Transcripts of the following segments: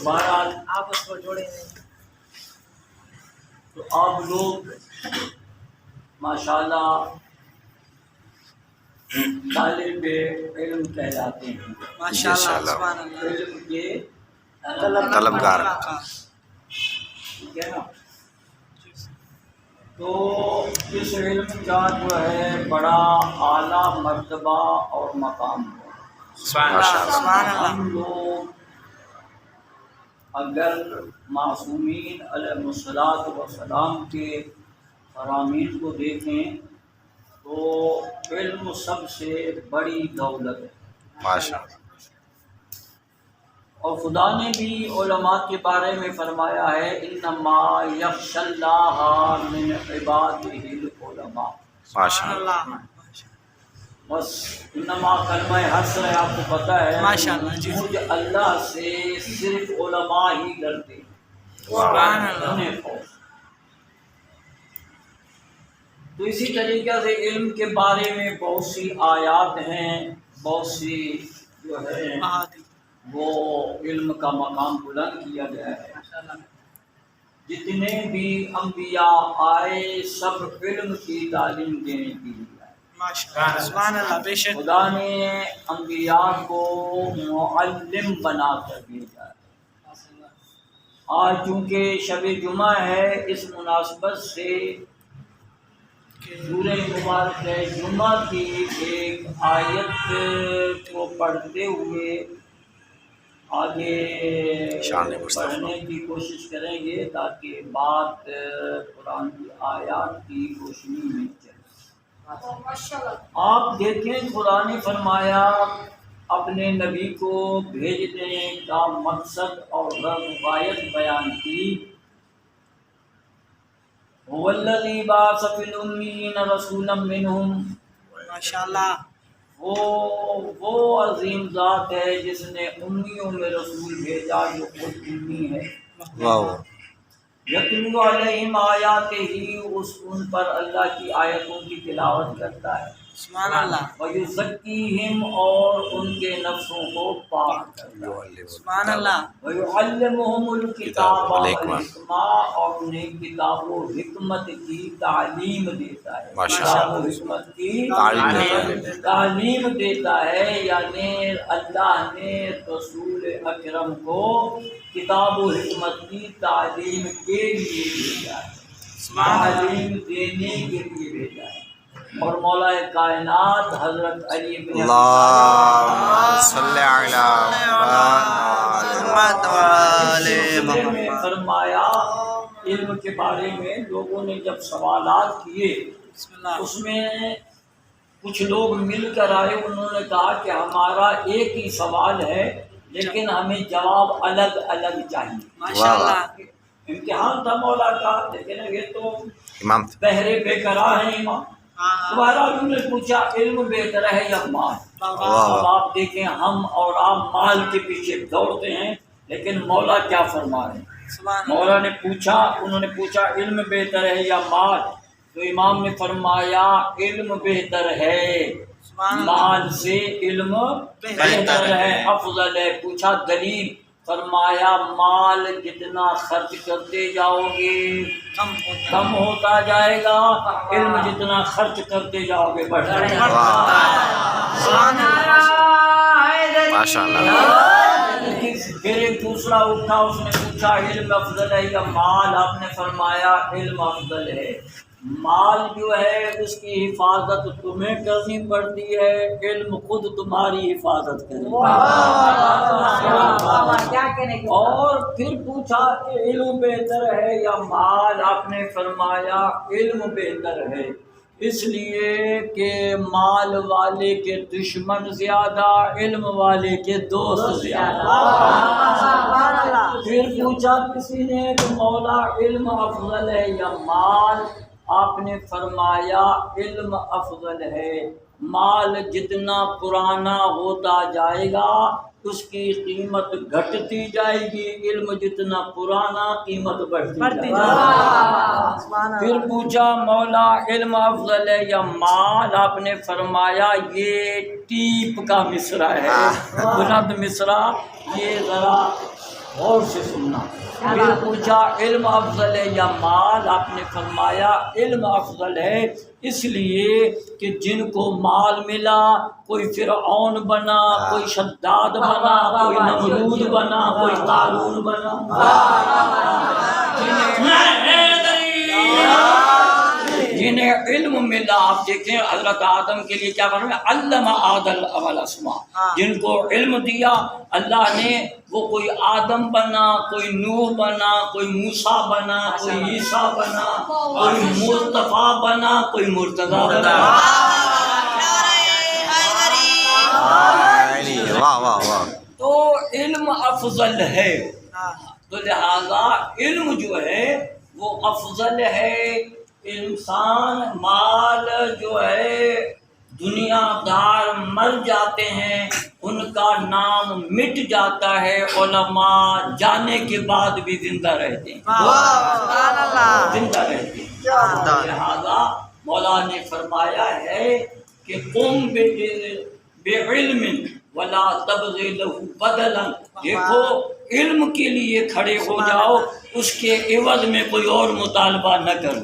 بہرحال آپس کو جوڑیں تو آپ لوگ ماشاءاللہ طالب علم کہلاتے ہیں، ماشاءاللہ سبحان اللہ علم کے طلبگار۔ ٹھیک ہے نا؟ تو اس علم کا جو ہے بڑا اعلیٰ مرتبہ اور مقام ہے۔ سبحان اللہ ہم لوگ اگر معصومین علیہ الصلوۃ والسلام کے فرامین کو دیکھیں تو علم سب سے بڑی دولت ہے، ماشاءاللہ۔ اور خدا نے بھی علماء کے بارے میں فرمایا ہے انما یخشی اللہ من عبادہ العلماء۔ ماشاءاللہ۔ بس انما کلمہ حسر ہے، آپ کو پتہ ہے ماشاءاللہ جی مجھ اللہ سے صرف علماء ہی ڈرتے ہیں۔ سبحان اللہ۔ انہیں خوف۔ تو اسی طریقے سے علم کے بارے میں بہت سی آیات ہیں، بہت سی جو ہے وہ علم کا مقام بلند کیا گیا ہے۔ جتنے بھی انبیاء آئے سب علم کی تعلیم دینے کے لیے آئے۔ ماشاءاللہ سبحان اللہ بے شک خدا نے انبیاء کو معلم بنا کر بھیجا ہے۔ آج چونکہ شب جمعہ ہے، اس مناسبت سے سورہ مبارک جمعہ کی ایک آیت کو پڑھتے ہوئے آگے بڑھنے کی کوشش کریں گے تاکہ بات قرآن کی آیات کی روشنی میں چلے۔ آپ دیکھیں خدا نے فرمایا اپنے نبی کو بھیجنے کا مقصد اور غایت بیان کی، هو الذی بعث فی الامیین رسولا منہم۔ ماشاءاللہ وہ عظیم ذات ہے جس نے امیوں میں رسول بھیجا جو خود امی ہے۔ واہ۔ یتلو علیہم آیاتہ، ان پر اللہ کی آیتوں کی تلاوت کرتا ہے۔ سبحان اللہ ویزکیہم، اور ان کے نفسوں کو پاک کرتا ہے۔ سبحان اللہ ویعلمہم الکتاب والحکمہ، اور انہیں کتاب و حکمت کی تعلیم دیتا ہے۔ کتاب و حکمت کی تعلیم دیتا ہے، یعنی اللہ نے رسول اکرم کو کتاب و حکمت کی تعلیم کے لیے بھیجا ہے، تعلیم دینے کے لیے بھیجا ہے۔ اور مولا کائنات حضرت علی بن اللہم صلی علی محمد میں فرمایا علم کے بارے میں لوگوں نے جب سوالات کیے، اس میں کچھ لوگ مل کر آئے، انہوں نے کہا کہ ہمارا ایک ہی سوال ہے لیکن ہمیں جواب الگ الگ چاہیے۔ ماشاءاللہ امتحان تھا مولا کا، لیکن یہ تو امام بہرے بے قرار ہیں امام۔ دوبارہ انہوں نے پوچھا علم بہتر ہے یا مال؟ اب آپ دیکھیں ہم اور آپ مال کے پیچھے دوڑتے ہیں، لیکن مولا کیا فرما رہے ہیں؟ مولا نے پوچھا، انہوں نے پوچھا علم بہتر ہے یا مال؟ تو امام نے فرمایا علم بہتر ہے، مال سے علم بہتر ہے، افضل ہے۔ پوچھا دلیل؟ فرمایا مال جتنا خرچ کرتے جاؤ گے کم ہوتا جائے گا، علم جتنا خرچ کرتے جاؤ گے بڑھتا جائے گا۔ ماشاءاللہ۔ پھر ایک دوسرا اٹھا، اس نے پوچھا علم افضل ہے یا مال؟ آپ نے فرمایا علم افضل ہے۔ مال جو ہے اس کی حفاظت تمہیں کرنی پڑتی ہے، علم خود تمہاری حفاظت کرے۔ اور پھر پوچھا علم بہتر ہے یا مال؟ آپ نے فرمایا علم بہتر ہے، اس لیے کہ مال والے کے دشمن زیادہ، علم والے کے دوست زیادہ۔ پھر پوچھا کسی نے کہ مولا علم افضل ہے یا مال؟ آپ نے فرمایا علم افضل ہے، مال جتنا پرانا ہوتا جائے گا اس کی قیمت گھٹتی جائے گی، علم جتنا پرانا قیمت بڑھتی جائے گی۔ پھر پوچھا مولا علم افضل ہے یا مال؟ آپ نے فرمایا یہ ٹیپ کا مصرع ہے، بلند مصرع، یہ ذرا غور سے سننا۔ پھر پوچھا علم افضل ہے یا مال؟ آپ نے فرمایا علم افضل ہے اس لیے کہ جن کو مال ملا، کوئی فرعون بنا، کوئی شداد بنا، کوئی نمرود بنا، کوئی قارون بنا، جنہیں علم ملا۔ آپ دیکھیں حضرت آدم کے لیے کیا فرمایا، علم آدم الاسماء، جن کو علم دیا اللہ نے، وہ کوئی آدم بنا، کوئی نوح بنا، کوئی موسیٰ بنا، کوئی عیسیٰ بنا، کوئی مصطفیٰ بنا، کوئی مرتضیٰ بنا۔ واہ واہ واہ۔ تو علم افضل ہے، تو لہذا علم جو ہے وہ افضل ہے۔ انسان مال جو ہے، دنیا دار مر جاتے ہیں، ان کا نام مٹ جاتا ہے، علماء جانے کے بعد بھی زندہ رہتے ہیں، زندہ رہتے ہیں۔ لہذا مولا نے فرمایا ہے کہ قم بعلم ولا تبغ لہ بدلا، دیکھو علم کے لیے کھڑے ہو جاؤ، اس کے عوض میں کوئی اور مطالبہ نہ کرو،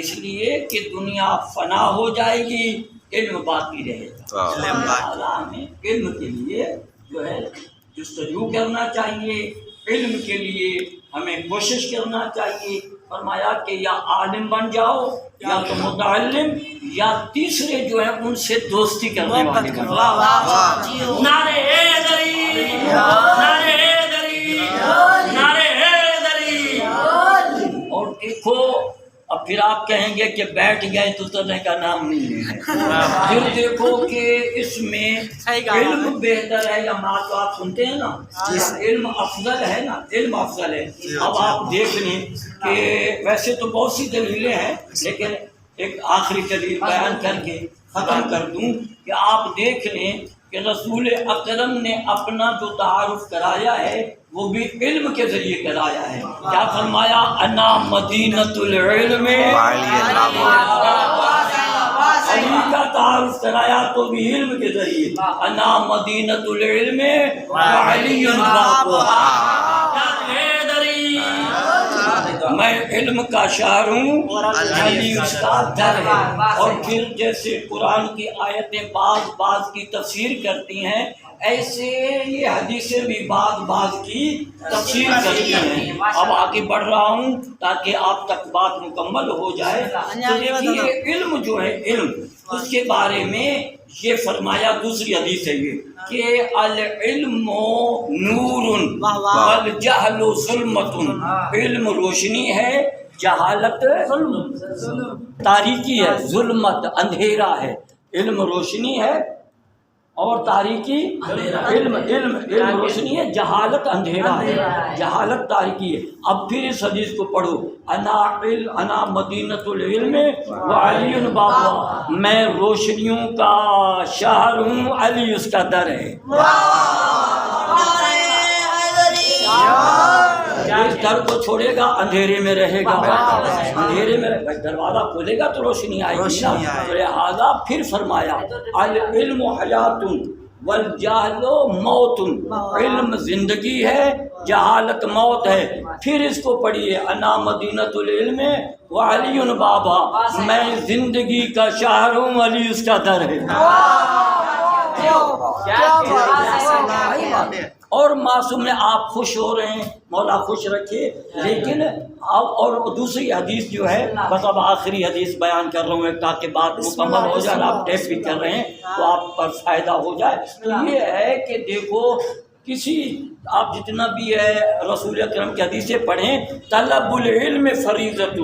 اس لیے کہ دنیا فنا ہو جائے گی، علم باقی رہے گا۔ ہمیں علم کے لیے جو ہے جستجو کرنا چاہیے، علم کے لیے ہمیں کوشش کرنا چاہیے۔ فرمایا کہ یا عالم بن جاؤ، یا تو متعلم، یا تیسرے جو ہیں ان سے دوستی کرنے والے بن جاؤ۔ نعرہ حیدری، نعرہ حیدری، نعرہ حیدری۔ اور دیکھو اب پھر آپ کہیں گے کہ بیٹھ گئے تو اترنے کا نام نہیں ہے۔ پھر دیکھو کہ اس میں علم بہتر ہے یا مال؟ تو آپ سنتے ہیں نا، علم افضل ہے نا، علم افضل ہے۔ اب آپ دیکھ لیں کہ ویسے تو بہت سی دلیلیں ہیں، لیکن ایک آخری دلیل بیان کر کے ختم کر دوں کہ آپ دیکھ لیں کہ رسول اکرم نے اپنا جو تعارف کرایا ہے وہ بھی علم کے ذریعے کرایا ہے۔ کیا فرمایا، انا مدینۃ العلم، علی کا تعارف کرایا تو بھی علم کے ذریعے، انا مدینۃ العلم وعلی بابها، میں علم کا شہر ہوں، علی اس کا در ہے۔ اور پھر جیسے قرآن کی آیتیں بعض کی تفسیر کرتی ہیں، ایسے یہ حدیثیں بھی بعض کی تفسیر کرتی ہیں۔ اب آگے بڑھ رہا ہوں تاکہ آپ تک بات مکمل ہو جائے۔ تو دیکھیے علم جو ہے، علم اس کے بارے میں یہ فرمایا، دوسری حدیث ہے یہ کہ العلم نور والجہل ظلمت، علم روشنی ہے، جہالت تاریکی ہے، ظلمت اندھیرا ہے۔ علم روشنی ہے اور تاریکی علم روشنی ہے، جہالت اندھیرا ہے، جہالت تاریکی ہے۔ اب پھر اس حدیث کو پڑھو، انا مدینۃ العلم وعلی بابها، میں روشنیوں کا شہر ہوں، علی اس کا در ہے۔ اس در کو چھوڑے گا اندھیرے میں رہے گا، اندھیرے میں دروازہ کھولے گا تو روشنی آئے گی نا۔ تو لہٰذا پھر فرمایا العلم حیات والجہل موت، علم زندگی ہے، جہالت موت ہے۔ پھر اس کو پڑھیے، انا مدینۃ العلم وعلی بابا، میں زندگی کا شہر ہوں، علی اس کا در ہے۔ اور معصوم میں آپ خوش ہو رہے ہیں، مولا خوش رکھے۔ لیکن اور دوسری حدیث جو ہے، بس اب آخری حدیث بیان کر رہا ہوں تاکہ بات مکمل ہو جائے، آپ ٹیپ بھی کر رہے ہیں تو آپ پر فائدہ ہو جائے۔ تو یہ ہے کہ دیکھو، کسی آپ جتنا بھی ہے رسول اکرم کی حدیثیں پڑھیں، طلب العلم فریضۃ،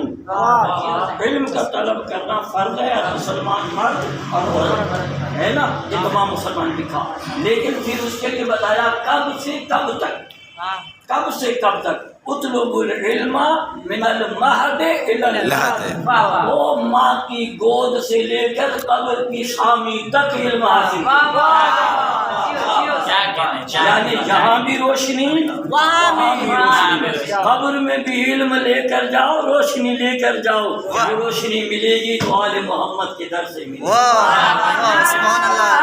علم کا طلب کرنا فرض ہے، مسلمان مرد اور عورت ہے نا، یہ تمام مسلمان لکھا۔ لیکن پھر اس کے لیے بتایا کب سے کب تک، کب سے کب تک، اطلب العلم من المہد الی اللحد، وہ ماں کی گود سے لے کر قبر کی خامی تک علم حاصل۔ جہاں بھی روشنی وہاں بھی روشنی، قبر میں بھی علم لے کر جاؤ، روشنی لے کر جاؤ، روشنی ملے گی تو آل محمد کے در سے ملے گی۔ سبحان اللہ۔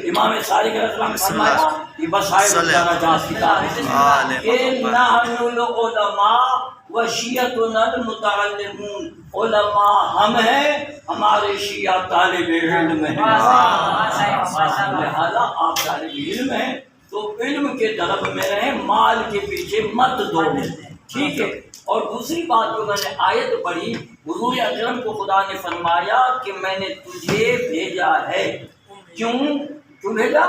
امام صادق علیہ السلام نے فرمایا کہ بصائر الدرجات کی تعریف کہ نحن العلماء وشیعتنا المتعلمون، علماء ہم ہیں، ہمارے شیعہ طالب علم ہیں۔ لہذا آپ طالب علم ہیں تو علم کے طلب میں رہیں، مال کے پیچھے مت دوڑیں، ٹھیک ہے۔ اور دوسری بات جو میں نے آیت پڑھی، حضور اکرم کو خدا نے فرمایا کہ میں نے تجھے بھیجا ہے، کیوں بھیجا؟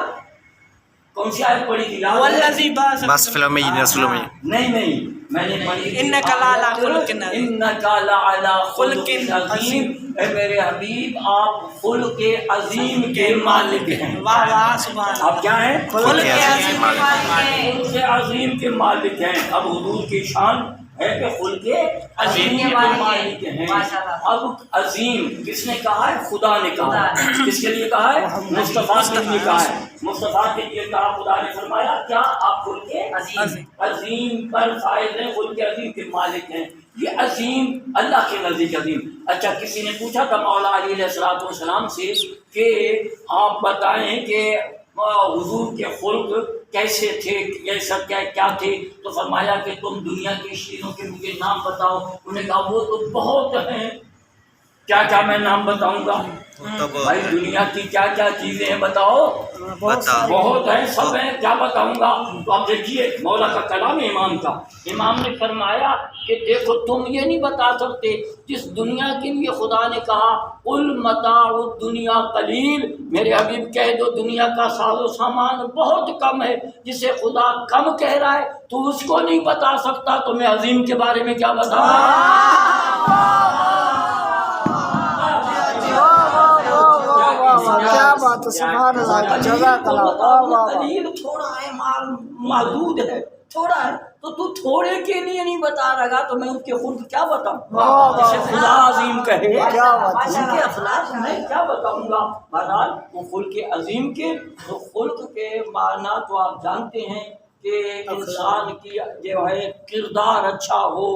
کون سی آیت پڑھی تھی؟ والذی بعث بس فلم میں رسولوں میں نہیں میں نے پڑھی انک لعلی خلق عظیم، انک لعلی خلق عظیم، اے میرے حبیب آپ خلق عظیم کے مالک ہیں۔ واہ واہ سبحان اللہ، آپ کیا ہیں؟ خلق عظیم کے مالک ہیں۔ خلق عظیم کے مالک ہیں۔ اب حضور کی شان ہے کہ خلق عظیم کے مالک ہیں۔ اب عظیم کس نے کہا ہے؟ خدا نے کہا ہے۔ کس کے لیے کہا ہے؟ مصطفیٰ کے لیے کہا ہے۔ مصطفیٰ کے لیے کہا، خدا نے فرمایا کیا آپ خلق عظیم پر فائز ہیں، خلق عظیم کے مالک ہیں۔ یہ عظیم اللہ کے نزدیک عظیم۔ اچھا کسی نے پوچھا تھا مولا علی علیہ السلام سے کہ آپ بتائیں کہ حضور کے خلق کیسے تھے، کیسا کیا تھے؟ تو فرمایا کہ تم دنیا کی چیزوں کے مجھے نام بتاؤ۔ انہوں نے کہا وہ تو بہت ہیں، کیا میں نام بتاؤں گا؟ بھائی دنیا کی کیا چیزیں ہیں بتاؤ؟ بہت ہیں، سب ہیں، کیا بتاؤں گا؟ تو آپ دیکھیے مولا کا کلام ہے امام کا، امام نے فرمایا کہ دیکھو تم یہ نہیں بتا سکتے جس دنیا کے لیے خدا نے کہا قل متاع الدنیا قلیل، میرے حبیب کہہ دو دنیا کا ساز و سامان بہت کم ہے، جسے خدا کم کہہ رہا ہے تو اس کو نہیں بتا سکتا تو میں عظیم کے بارے میں کیا بتاؤں؟ کیا بات ہے، سبحان اللہ، جزاک اللہ۔ قلیل تھوڑا ہے، محدود ہے، تھوڑا ہے، تو تو تھوڑے کے لیے نہیں بتا رہا تو میں اس کے خلق کیا بتاؤں؟ جسے خدا عظیم کہے ان کے اخلاق میں کیا بتاؤں گا؟ بہرحال وہ خلق عظیم کے، تو خلق کے معنی تو آپ جانتے ہیں کہ انسان کی جو ہے کردار اچھا ہو،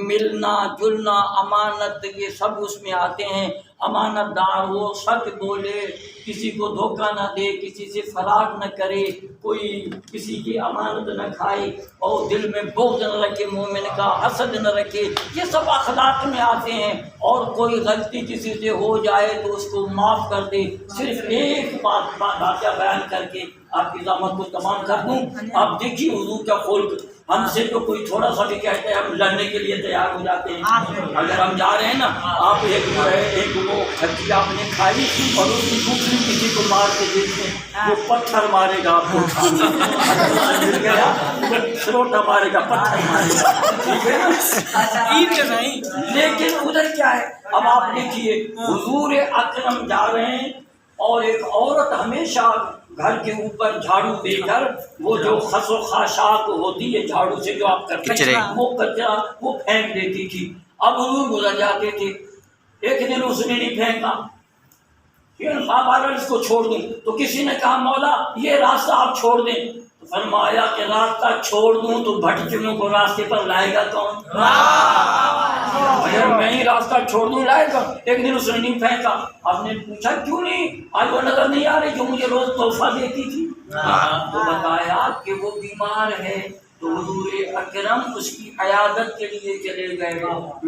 ملنا جلنا، امانت، یہ سب اس میں آتے ہیں۔ امانت دار ہو، سچ بولے، کسی کو دھوکہ نہ دے، کسی سے فرار نہ کرے، کوئی کسی کی امانت نہ کھائے، اور دل میں بغض نہ رکھے، مومن کا حسد نہ رکھے، یہ سب اخلاق میں آتے ہیں۔ اور کوئی غلطی کسی سے ہو جائے تو اس کو معاف کر دے۔ صرف ایک بات واقعہ بیان کر کے آپ کی زحمت کو تمام کر دوں۔ آپ دیکھیے حضور کا خلق، ہم سے تو کوئی تھوڑا سا بھی کہتے ہیں ہم لڑنے کے لیے تیار ہو جاتے ہیں۔ اگر ہم جا رہے ہیں نا، آپ ایک وہ کھچی آپ نے کھائی اور اس کی دوسری کسی کو مار کے دیکھیں، وہ پتھر مارے گا آپ کو، مل گیا سروٹا مارے گا، پتھر مارے گا، ٹھیک ہے نا؟ لیکن ادھر کیا ہے؟ اب آپ دیکھیے حضور اکرم جا رہے ہیں اور ایک عورت ہمیشہ گھر کے اوپر جھاڑو دے کر وہ جو خس و خاشاک ہوتی ہے جھاڑو سے جو آپ کرتے ہیں وہ کچرا وہ پھینک دیتی تھی۔ اب حضور گزر جاتے تھے، ایک دن اس نے نہیں پھینکا، پھر آپ اگر اس کو چھوڑ دیں تو کسی نے کہا مولا یہ راستہ آپ چھوڑ دیں، تو فرمایا کہ راستہ چھوڑ دوں تو بھٹکوں کو راستے پر لائے گا کون؟ اگر میں ہی راستہ چھوڑ دوں لائے گا۔ ایک دن اس نے نہیں پھینکا، آپ نے پوچھا کیوں نہیں؟ آج وہ نظر نہیں آ رہی جو مجھے روز تحفہ دیتی تھی؟ تو بتایا کہ وہ بیمار ہے، تو حضور اکرم اس کی عیادت کے لیے چلے گئے،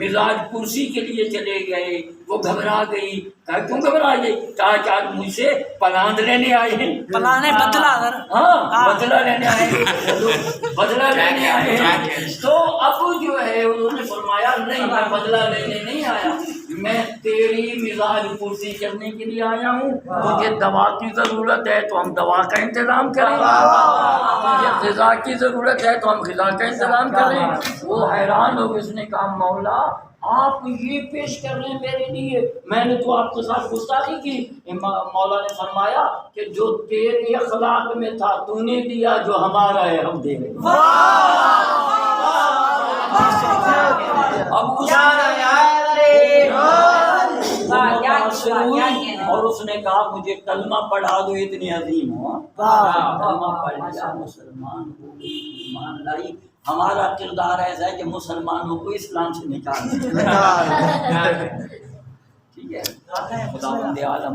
مزاج پرسی کے لیے چلے گئے۔ وہ گھبرا گئی، کہا کیوں گھبرا گئی؟ کہا کہ آج مجھ سے پلاند لینے آئے ہیں، پلانے بدلہ اگر ہاں بدلہ لینے آئے ہیں، بدلہ لینے آئے ہیں۔ تو اب جو ہے انہوں نے فرمایا نہیں میں بدلہ لینے نہیں آیا، میں تیری مزاج پرسی کرنے کے لیے آیا ہوں۔ مجھے دوا کی ضرورت ہے تو ہم دوا کا انتظام کریں، مجھے غذا کی ضرورت ہے تو ہم غذا کا انتظام کریں۔ وہ حیران ہو گئے، اس نے کہا مولا آپ یہ پیش کر رہے ہیں میرے لیے، میں نے تو آپ کے ساتھ گستاخی کی۔ مولا نے فرمایا کہ جو تیرے اخلاق میں تھا تو نے دیا، جو ہمارا ہے ہم دے رہے ہیں۔ اب اور اس نے کہا مجھے کلمہ پڑھا دو، اتنی عظیم ہو، کلمہ پڑھ لیا، مسلمان ہو، ایمان لائی۔ ہمارا کردار ایسا ہے کہ مسلمانوں کو اسلام سے نکال ٹھیک ہے، خداوند عالم